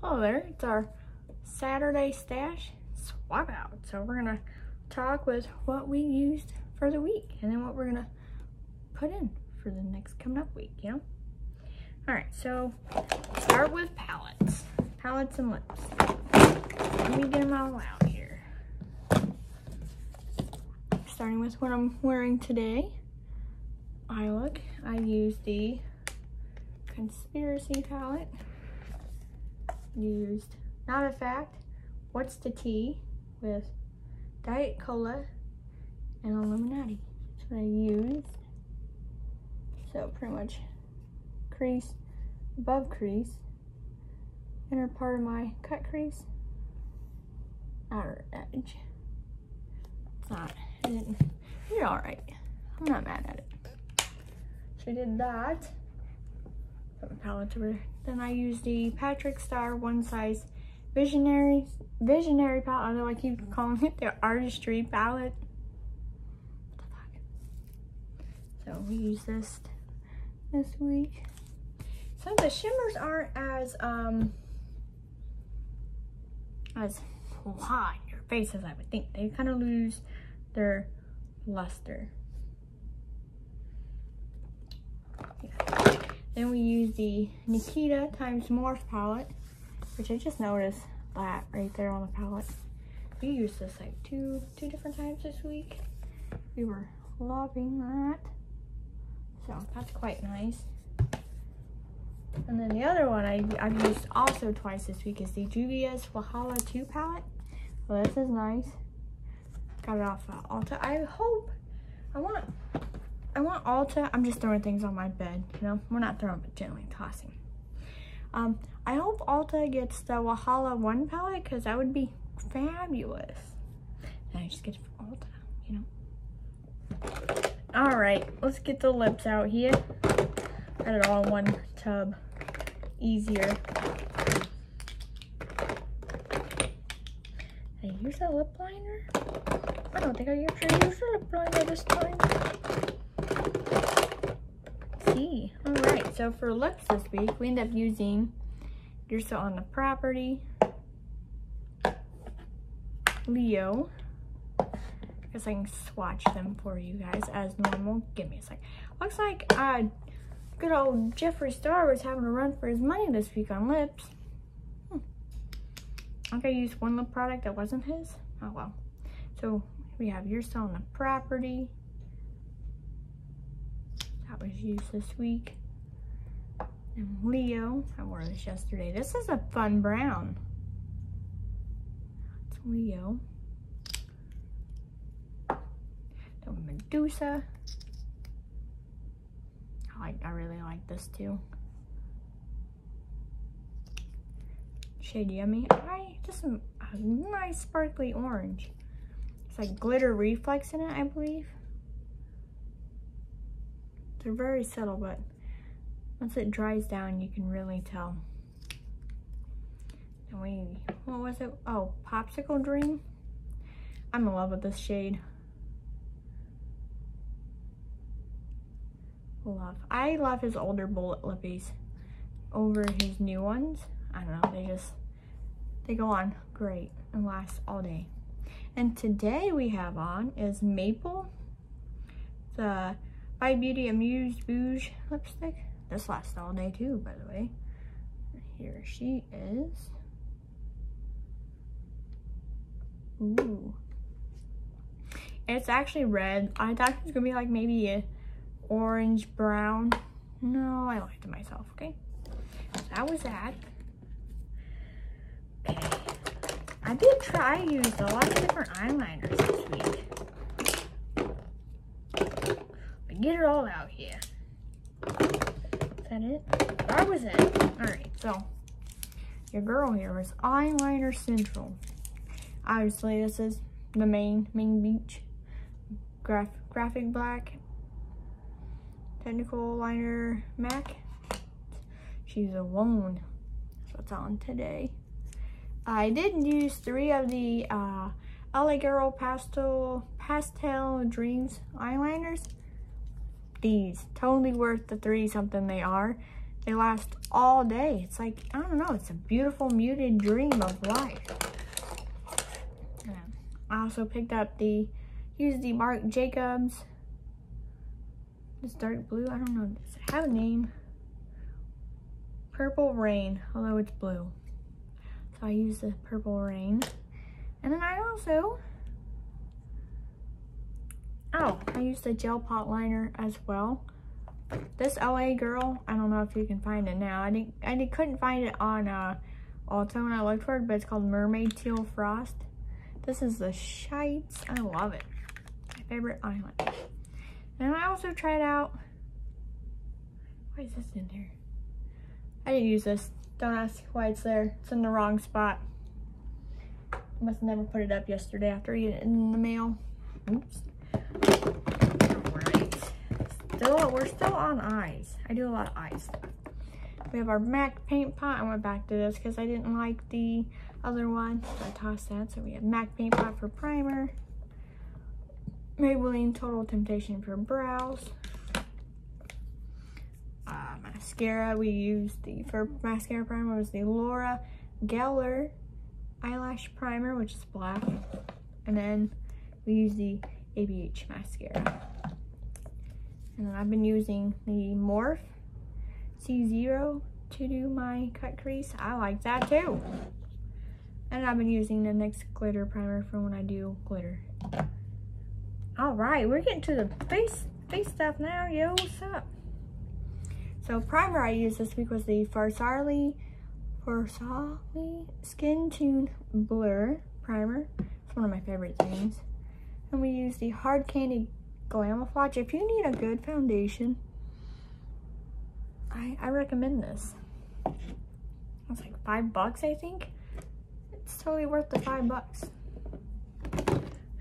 Hello there, it's our Saturday stash swap out. So we're gonna talk with what we used for the week and then what we're gonna put in for the next coming up week, you know? All right, so start with palettes and lips. Let me get them all out here. Starting with what I'm wearing today. I used the Conspiracy palette. Used Not a Fact, What's the Tea with Diet Cola and Illuminati. That's what I used. So pretty much crease, above crease, inner part of my cut crease, outer edge. It's not, it did alright. I'm not mad at it. So I did that. Put my palette over. Then I used the Patrick Star One Size Visionary palette, although I keep calling it the Artistry palette. What the fuck? So we use this week. Some of the shimmers aren't as hot in your face as I would think. They kind of lose their luster. Yeah. Then we use the Nikita x Morph palette, which I just noticed that right there on the palette. We used this like two different times this week. We were loving that. So that's quite nice. And then the other one I've used also twice this week is the Juvia's Valhalla 2 palette. Well, this is nice. Got it off Ulta. I want Ulta. I'm just throwing things on my bed, you know? We're not throwing, but gently tossing. I hope Ulta gets the Valhalla 1 palette because that would be fabulous. And I just get it from Ulta, you know? All right, let's get the lips out here. Got it all in one tub. Easier. Did I use that lip liner? I don't think I actually used the lip liner this time. See. All right, so for lips this week, we end up using You're Still on the Property, Leo. I guess I can swatch them for you guys as normal. Give me a sec. Looks like good old Jeffree Star was having a run for his money this week on lips. I think I used one lip product that wasn't his. Oh well. So we have You're Still on the Property. That was used this week. And Leo. I wore this yesterday. This is a fun brown. It's Leo. Then Medusa. I really like this too. Shade Yummy. Just a nice sparkly orange. It's like glitter reflex in it, I believe. They're very subtle, but once it dries down, you can really tell. And what was it? Oh, Popsicle Dream. I'm in love with this shade. I love his older bullet lippies over his new ones. I don't know, they go on great and last all day. And today we have on is Maple, the By Beauty Amuse Bouge lipstick. This lasts all day too, by the way. Here she is. Ooh. It's actually red. I thought it was gonna be like maybe a orange brown. No, I lied to myself, okay? So that was that. Okay. I used a lot of different eyeliners this week. But get it all out here. Is that it? That was it. Alright, so your girl here was Eyeliner Central. Obviously, this is the main beach. Graphic Black. Technical Liner MAC. She's alone. That's what's on today. I did use 3 of the LA Girl Pastel Dreams eyeliners. These, totally worth the 30 something they are. they last all day. It's like, I don't know, it's a beautiful muted dream of life. I also picked up used the Marc Jacobs, this dark blue, I don't know, does it have a name? Purple Rain, although it's blue. So I used the Purple Rain. And then I also, I used the gel pot liner as well. This LA Girl, I don't know if you can find it now. I couldn't find it on Ulta when I looked for it, but it's called Mermaid Teal Frost. This is the Shites. I love it. My favorite eyeliner. And I also tried out, why is this in there? I didn't use this. Don't ask why it's there. It's in the wrong spot. I must have never put it up yesterday after eating it in the mail. Oops. Alright. We're still on eyes. I do a lot of eyes. We have our MAC paint pot. I went back to this because I didn't like the other one. So I tossed that. So we have MAC paint pot for primer. Maybelline Total Temptation for brows. Mascara, we used for mascara primer was the Laura Geller eyelash primer, which is black. And then we use the ABH mascara. And then I've been using the Morphe C0 to do my cut crease. I like that too. And I've been using the NYX glitter primer for when I do glitter. All right, we're getting to the face stuff now. Yo, what's up? So primer I used this week was the Farsali Skin Tune Blur primer. It's one of my favorite things. And we use the Hard Candy Glamouflage. If you need a good foundation, I recommend this. It's like $5, I think. It's totally worth the $5.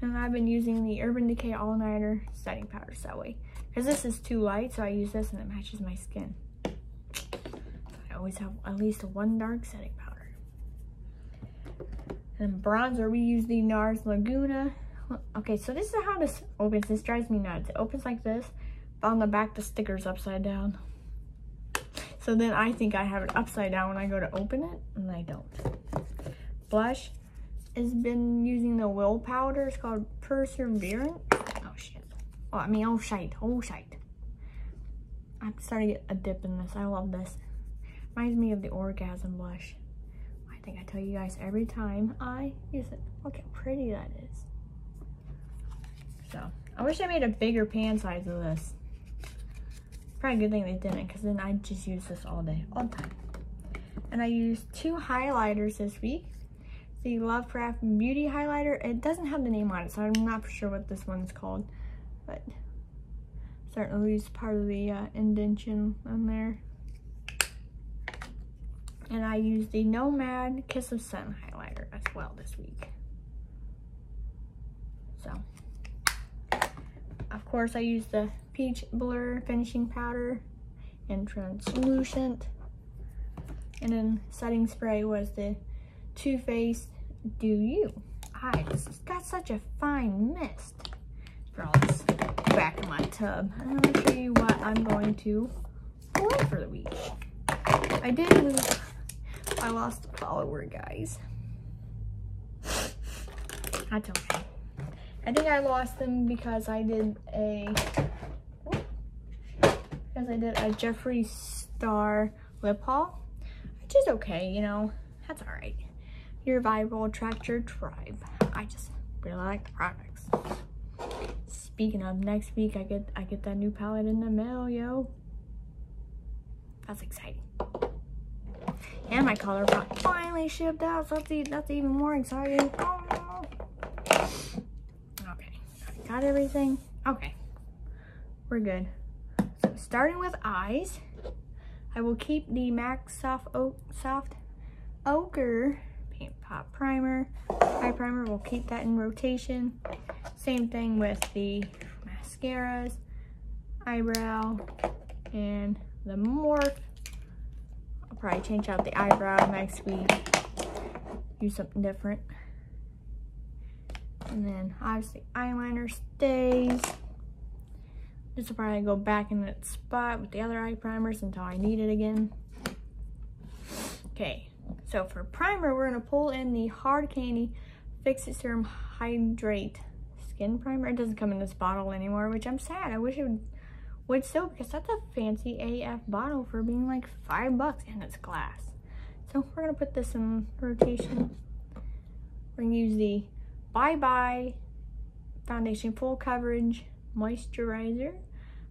And I've been using the Urban Decay All Nighter setting powder that way. Because this is too light, so I use this and it matches my skin. I always have at least one dark setting powder. And bronzer, we use the NARS Laguna. Okay, so this is how this opens. This drives me nuts. It opens like this, but on the back the sticker's upside down. So then I think I have it upside down when I go to open it, and I don't. Blush has been using the Will powder. It's called Perseverance. Oh shit. Oh shite. I'm starting to get a dip in this. I love this. Reminds me of the Orgasm blush. I think I tell you guys every time I use it. Look how pretty that is. So I wish I made a bigger pan size of this. Probably a good thing they didn't, because then I'd just use this all day, all the time. And I used 2 highlighters this week. The Lovecraft Beauty highlighter. It doesn't have the name on it, so I'm not for sure what this one's called, but starting to lose part of the indentation on there. And I used the Nomad Kiss of Sun highlighter as well this week. So, of course, I used the Peach Blur finishing powder and translucent. And then setting spray was the Too Faced Do You. This has got such a fine mist. For all this back in my tub. I'm going to show you what I'm going to apply for the week. I did lose. I lost a follower, guys. That's okay. I think I lost them because I did a Jeffree Star lip haul, which is okay, you know. That's all right. Your vibe will attract your tribe. I just really like the products. Speaking of, next week I get that new palette in the mail, yo. That's exciting. And my color palette finally shipped out, so that's even more exciting. Oh. Okay, got everything. Okay, we're good. So starting with eyes, I will keep the MAC Soft Ochre Paint Pot Primer. Eye primer, we'll keep that in rotation. Same thing with the mascaras, eyebrow, and the Morphe. I'll probably change out the eyebrow next week. Use something different. And then obviously eyeliner stays. This will probably go back in that spot with the other eye primers until I need it again. Okay, so for primer, we're gonna pull in the Hard Candy Fix It Serum Hydrate Skin Primer. It doesn't come in this bottle anymore, which I'm sad. I wish it would still, because that's a fancy AF bottle for being like $5 and it's glass. So we're gonna put this in rotation. We're gonna use the Bye Bye Foundation Full Coverage Moisturizer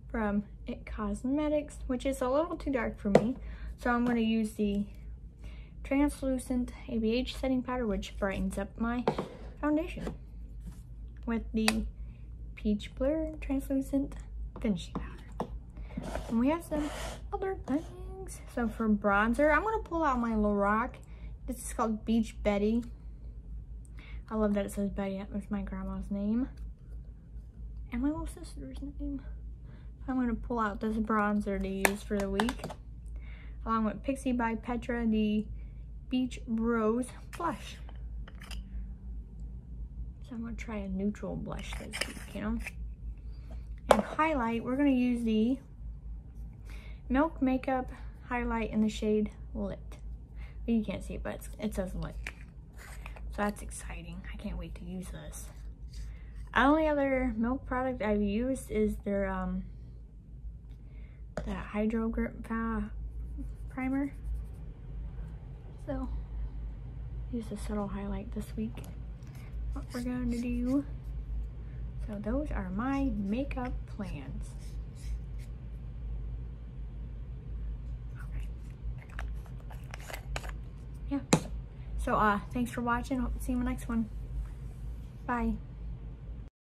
from IT Cosmetics, which is a little too dark for me. So I'm gonna use the Translucent ABH Setting Powder, which brightens up my foundation, with the Peach Blur Translucent Finishing Powder. And we have some other things. So for bronzer, I'm gonna pull out my Lorac. This is called Beach Betty. I love that it says Betty. That was my grandma's name and my little sister's name. I'm gonna pull out this bronzer to use for the week, along with Pixi by Petra, the Beach Rose Blush. So I'm gonna try a neutral blush this week, you know. And highlight, we're gonna use the Milk Makeup highlight in the shade Lit. You can't see it, but it says Lit. So that's exciting. I can't wait to use this. The only other Milk product I've used is their that Hydro Grip primer. So use a subtle highlight this week. What we're going to do. So those are my makeup plans. Okay. Yeah. So thanks for watching. Hope to see you in the next one. Bye.